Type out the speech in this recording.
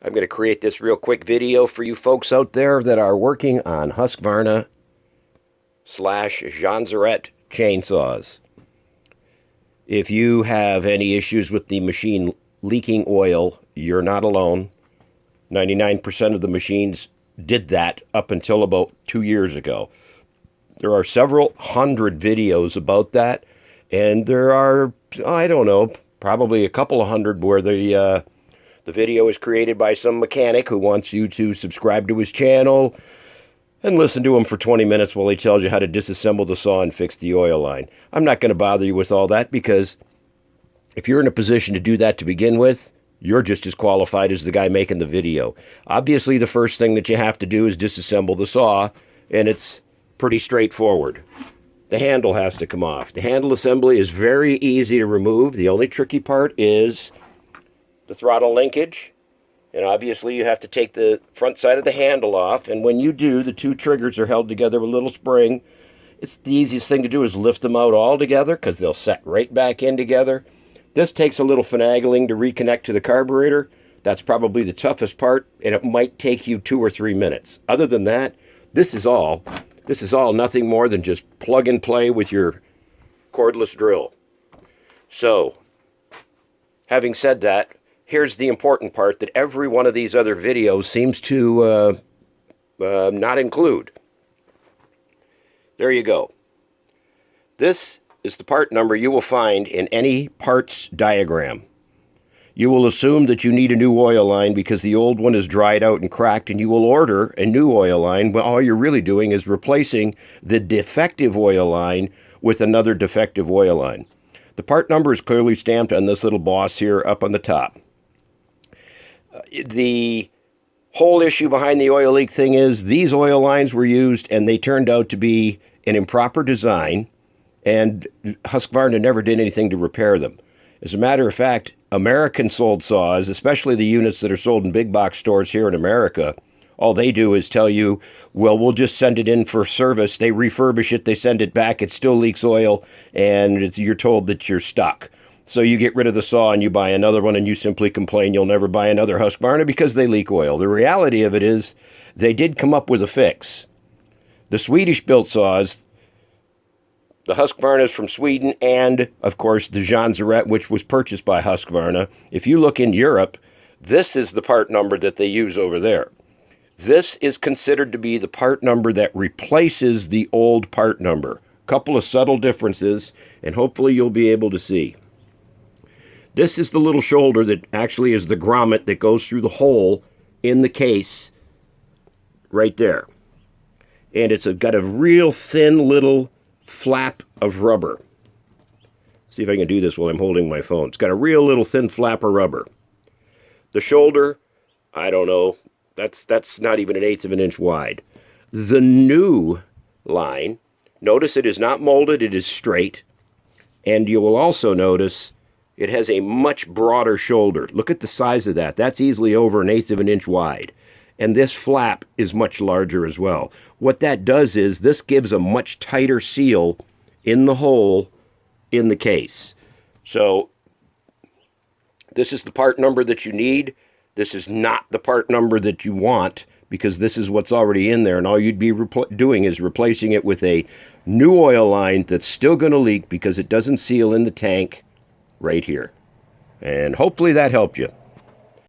I'm going to create this real quick video for you folks out there that are working on Husqvarna slash Janzeret chainsaws. If you have any issues with the machine leaking oil, you're not alone. 99% of the machines did that up until about 2 years ago. There are several hundred videos about that, and there are, I don't know, probably a couple of hundred where the video is created by some mechanic who wants you to subscribe to his channel and listen to him for 20 minutes while he tells you how to disassemble the saw and fix the oil line. I'm not going to bother you with all that because if you're in a position to do that to begin with, you're just as qualified as the guy making the video. Obviously, the first thing that you have to do is disassemble the saw, and it's pretty straightforward. The handle has to come off. The handle assembly is very easy to remove. The only tricky part is the throttle linkage. And obviously you have to take the front side of the handle off. And when you do, the two triggers are held together with a little spring. It's the easiest thing to do is lift them out all together because they'll set right back in together. This takes a little finagling to reconnect to the carburetor. That's probably the toughest part, and it might take you 2 or 3 minutes. Other than that, this is all nothing more than just plug and play with your cordless drill. So, having said that, here's the important part that every one of these other videos seems to not include. There you go. This is the part number you will find in any parts diagram. You will assume that you need a new oil line because the old one is dried out and cracked, and you will order a new oil line when all you're really doing is replacing the defective oil line with another defective oil line. The part number is clearly stamped on this little boss here up on the top. The whole issue behind the oil leak thing is these oil lines were used and they turned out to be an improper design, and Husqvarna never did anything to repair them. As a matter of fact, American sold saws, especially the units that are sold in big box stores here in America, all they do is tell you, well, we'll just send it in for service. They refurbish it, they send it back, it still leaks oil, and you're told that you're stuck. So you get rid of the saw and you buy another one, and you simply complain you'll never buy another Husqvarna because they leak oil. The reality of it is they did come up with a fix. The Swedish-built saws, the Husqvarnas from Sweden, and, of course, the Janzeret, which was purchased by Husqvarna. If you look in Europe, this is the part number that they use over there. This is considered to be the part number that replaces the old part number. Couple of subtle differences, and hopefully you'll be able to see. This is the little shoulder that actually is the grommet that goes through the hole in the case right there. And it's got a real thin little flap of rubber. See if I can do this while I'm holding my phone. It's got a real little thin flap of rubber. The shoulder, I don't know, that's not even 1/8 of an inch wide. The new line, notice it is not molded, it is straight. And you will also notice it has a much broader shoulder. Look at the size of that. That's easily over 1/8 of an inch wide. And this flap is much larger as well. What that does is this gives a much tighter seal in the hole in the case. So this is the part number that you need. This is not the part number that you want because this is what's already in there, and all you'd be doing is replacing it with a new oil line that's still going to leak because it doesn't seal in the tank right here. And hopefully that helped you.